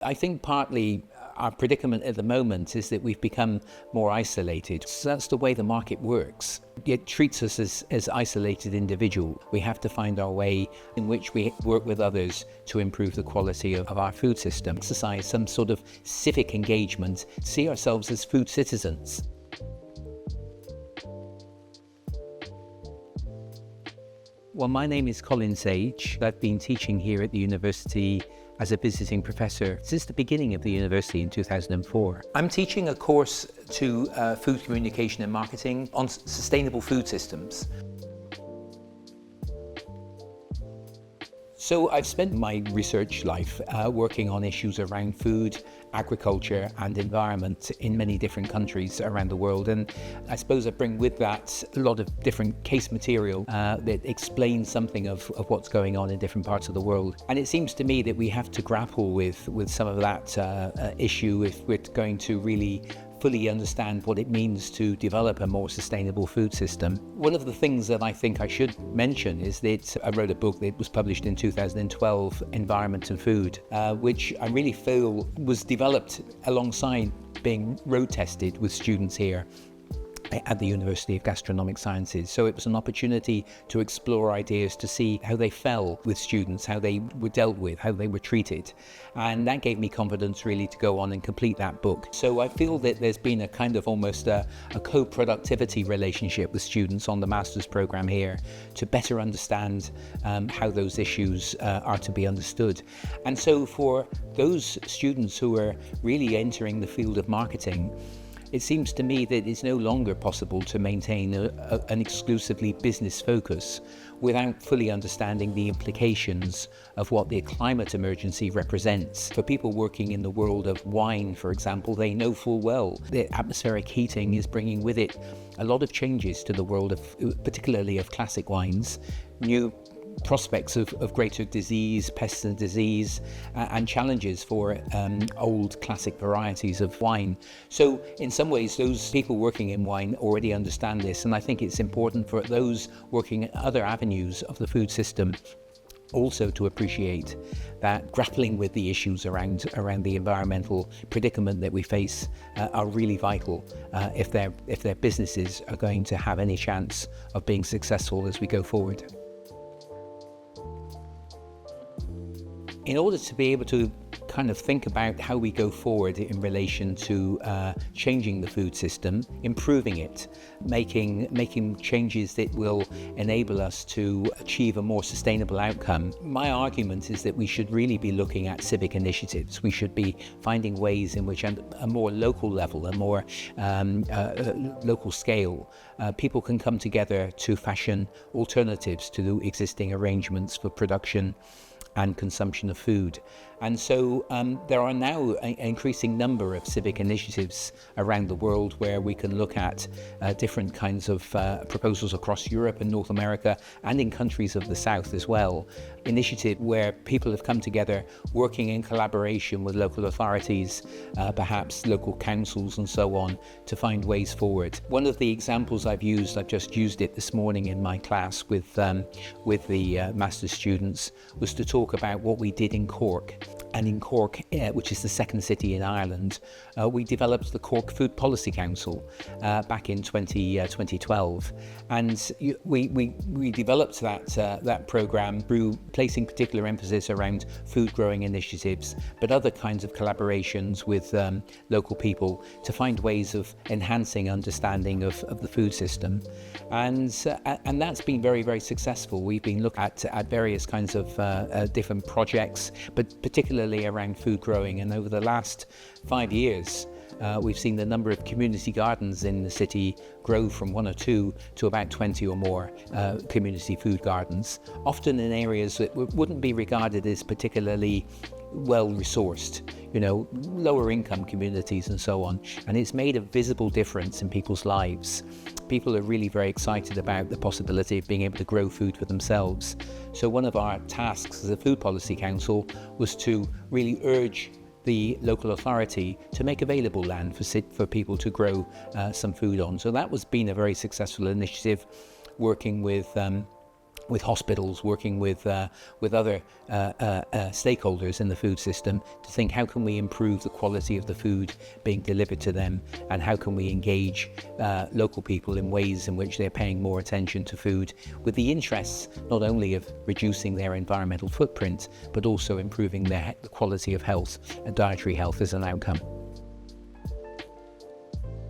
I think partly our predicament at the moment is that we've become more isolated. So that's the way the market works. It treats us as isolated individuals. We have to find our way in which we work with others to improve the quality of our food system. Exercise some sort of civic engagement, see ourselves as food citizens. Well, my name is Colin Sage. I've been teaching here at the university as a visiting professor since the beginning of the university in 2004. I'm teaching a course to food communication and marketing on sustainable food systems. So I've spent my research life working on issues around food, agriculture and environment in many different countries around the world, and I suppose I bring with that a lot of different case material that explains something of what's going on in different parts of the world. And it seems to me that we have to grapple with some of that issue if we're going to really fully understand what it means to develop a more sustainable food system. One of the things that I think I should mention is that I wrote a book that was published in 2012, Environment and Food, which I really feel was developed alongside being road tested with students here at the University of Gastronomic Sciences. So it was an opportunity to explore ideas to see how they fell with students, how they were dealt with, how they were treated. And that gave me confidence really to go on and complete that book. So I feel that there's been a kind of almost a co-productivity relationship with students on the master's program here to better understand how those issues are to be understood. And so for those students who are really entering the field of marketing, it seems to me that it's no longer possible to maintain an exclusively business focus without fully understanding the implications of what the climate emergency represents. For people working in the world of wine, for example, they know full well that atmospheric heating is bringing with it a lot of changes to the world of, particularly of classic wines, new prospects of greater disease, pests and disease, and challenges for old classic varieties of wine. So in some ways, those people working in wine already understand this, and I think it's important for those working at other avenues of the food system also to appreciate that grappling with the issues around the environmental predicament that we face are really vital if their businesses are going to have any chance of being successful as we go forward. In order to be able to kind of think about how we go forward in relation to changing the food system, improving it, making changes that will enable us to achieve a more sustainable outcome, my argument is that we should really be looking at civic initiatives. We should be finding ways in which, at a more local level, a more local scale, people can come together to fashion alternatives to the existing arrangements for production and consumption of food. And so there are now an increasing number of civic initiatives around the world where we can look at different kinds of proposals across Europe and North America and in countries of the South as well. Initiative where people have come together working in collaboration with local authorities, perhaps local councils and so on, to find ways forward. One of the examples I've just used it this morning in my class with the master's students, was to talk about what we did in Cork. And in Cork, which is the second city in Ireland, we developed the Cork Food Policy Council back in 2012. And we developed that programme through placing particular emphasis around food growing initiatives, but other kinds of collaborations with local people to find ways of enhancing understanding of the food system. And that's been very, very successful. We've been looking at various kinds of different projects, but particularly around food growing. And over the last 5 years, we've seen the number of community gardens in the city grow from 1 or 2 to about 20 or more community food gardens, often in areas that wouldn't be regarded as particularly well resourced, lower income communities and so on. And it's made a visible difference in people's lives. People are really very excited about the possibility of being able to grow food for themselves. So one of our tasks as a Food Policy Council was to really urge the local authority to make available land for people to grow some food on. So that was been a very successful initiative, working with with hospitals, working with other stakeholders in the food system to think how can we improve the quality of the food being delivered to them, and how can we engage local people in ways in which they're paying more attention to food, with the interests not only of reducing their environmental footprint but also improving the quality of health and dietary health as an outcome.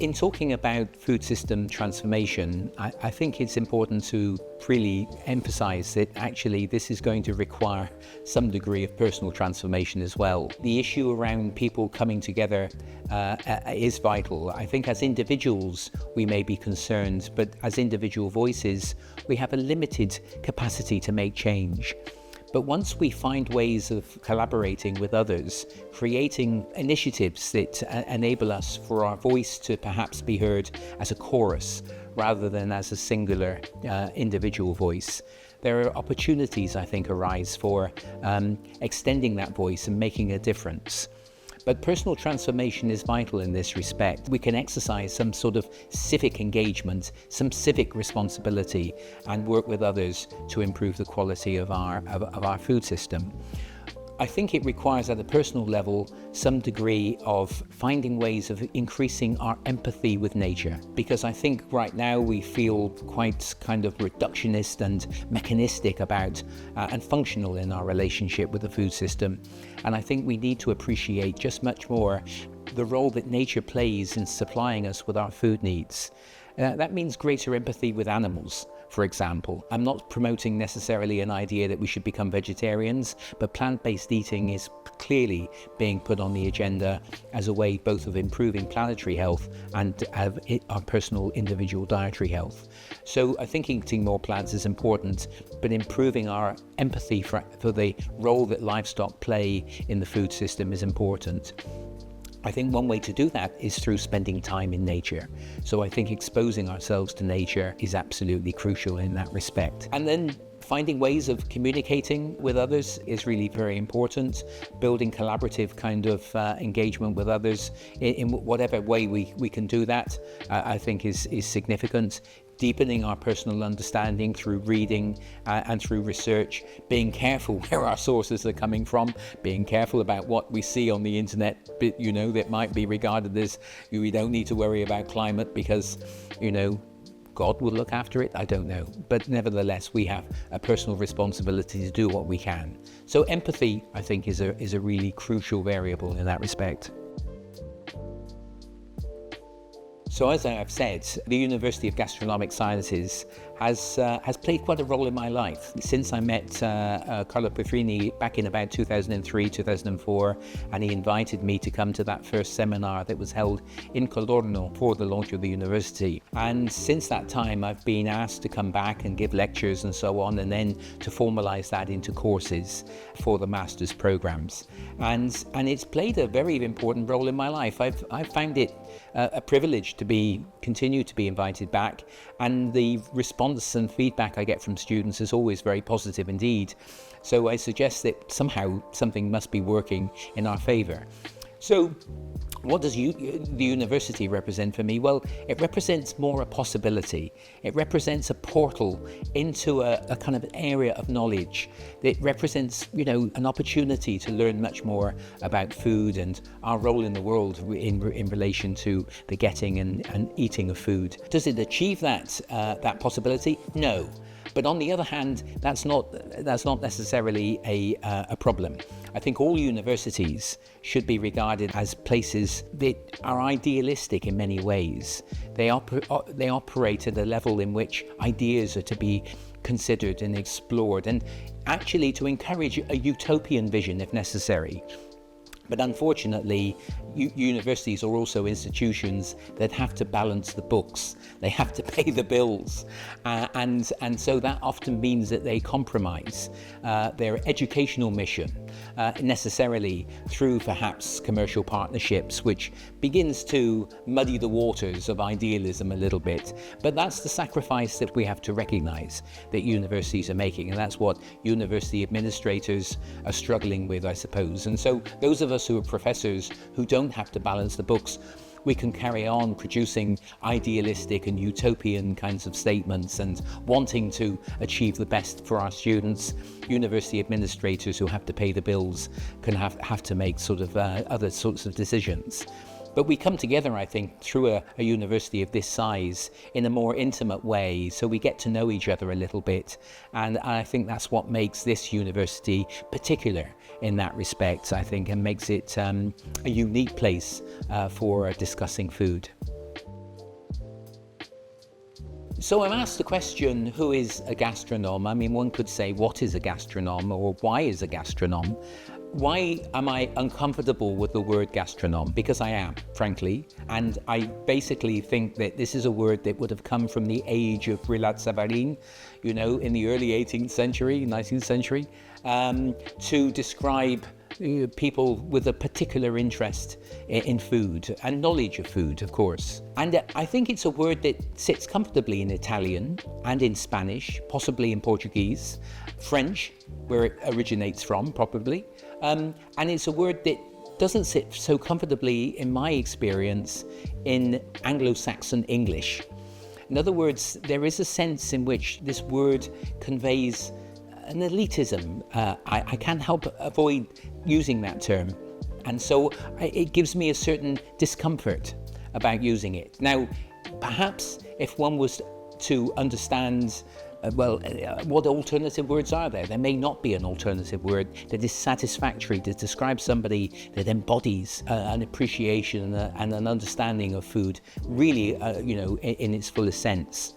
In talking about food system transformation, I think it's important to really emphasize that actually this is going to require some degree of personal transformation as well. The issue around people coming together is vital. I think as individuals we may be concerned, but as individual voices we have a limited capacity to make change. But once we find ways of collaborating with others, creating initiatives that enable us for our voice to perhaps be heard as a chorus rather than as a singular individual voice, there are opportunities, I think, arise for extending that voice and making a difference. But personal transformation is vital in this respect. We can exercise some sort of civic engagement, some civic responsibility, and work with others to improve the quality of our food system. I think it requires at a personal level some degree of finding ways of increasing our empathy with nature, because I think right now we feel quite kind of reductionist and mechanistic about and functional in our relationship with the food system. And I think we need to appreciate just much more the role that nature plays in supplying us with our food needs. That means greater empathy with animals, for example. I'm not promoting necessarily an idea that we should become vegetarians, but plant-based eating is clearly being put on the agenda as a way both of improving planetary health and our personal individual dietary health. So I think eating more plants is important, but improving our empathy for the role that livestock play in the food system is important. I think one way to do that is through spending time in nature. So I think exposing ourselves to nature is absolutely crucial in that respect. And then finding ways of communicating with others is really very important. Building collaborative kind of engagement with others in whatever way we can do that, I think is significant. Deepening our personal understanding through reading and through research, being careful where our sources are coming from, being careful about what we see on the internet, that might be regarded as, we don't need to worry about climate because, God will look after it. I don't know. But nevertheless, we have a personal responsibility to do what we can. So empathy, I think, is a really crucial variable in that respect. So as I have said, the University of Gastronomic Sciences has played quite a role in my life. Since I met Carlo Petrini back in about 2003, 2004, and he invited me to come to that first seminar that was held in Colorno for the launch of the university. And since that time, I've been asked to come back and give lectures and so on, and then to formalize that into courses for the master's programs. And it's played a very important role in my life. I've found it a privilege to continue to be invited back, and the response and feedback I get from students is always very positive indeed. So I suggest that somehow something must be working in our favor. So what does the university represent for me? Well, it represents more a possibility. It represents a portal into a kind of an area of knowledge. It represents, an opportunity to learn much more about food and our role in the world in relation to the getting and eating of food. Does it achieve that possibility? No. But on the other hand, that's not necessarily a problem. I think all universities should be regarded as places that are idealistic in many ways. They operate at a level in which ideas are to be considered and explored, and actually to encourage a utopian vision if necessary. But unfortunately, universities are also institutions that have to balance the books. They have to pay the bills. And so that often means that they compromise their educational mission necessarily through perhaps commercial partnerships, which begins to muddy the waters of idealism a little bit. But that's the sacrifice that we have to recognize that universities are making. And that's what university administrators are struggling with, I suppose. And so those of us who are professors who don't have to balance the books, we can carry on producing idealistic and utopian kinds of statements and wanting to achieve the best for our students. University administrators who have to pay the bills can have to make sort of other sorts of decisions. But we come together, I think, through a university of this size in a more intimate way, so we get to know each other a little bit. And I think that's what makes this university particular in that respect, I think, and makes it a unique place for discussing food. So I'm asked the question, who is a gastronome? I mean, one could say, what is a gastronome, or why is a gastronome? Why am I uncomfortable with the word gastronome? Because I am, frankly, and I basically think that this is a word that would have come from the age of Brillat Savarin, you know, in the early 18th century, 19th century, to describe people with a particular interest in food and knowledge of food, of course. And I think it's a word that sits comfortably in Italian and in Spanish, possibly in Portuguese, French, where it originates from, probably. And it's a word that doesn't sit so comfortably, in my experience, in Anglo-Saxon English. In other words, there is a sense in which this word conveys an elitism. I can't avoid using that term. And so it gives me a certain discomfort about using it. Now, perhaps if one was to understand what alternative words are there? There may not be an alternative word that is satisfactory to describe somebody that embodies an appreciation and an understanding of food, really, in its fullest sense.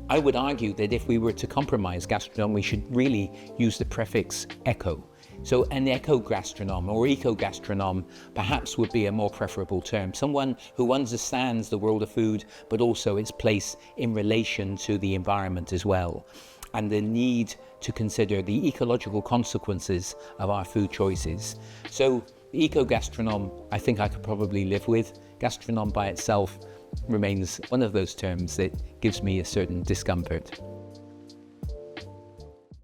I would argue that if we were to compromise gastronome, we should really use the prefix eco. So an eco-gastronome or eco-gastronome perhaps would be a more preferable term. Someone who understands the world of food, but also its place in relation to the environment as well, and the need to consider the ecological consequences of our food choices. So eco-gastronome, I think I could probably live with. Gastronome by itself remains one of those terms that gives me a certain discomfort.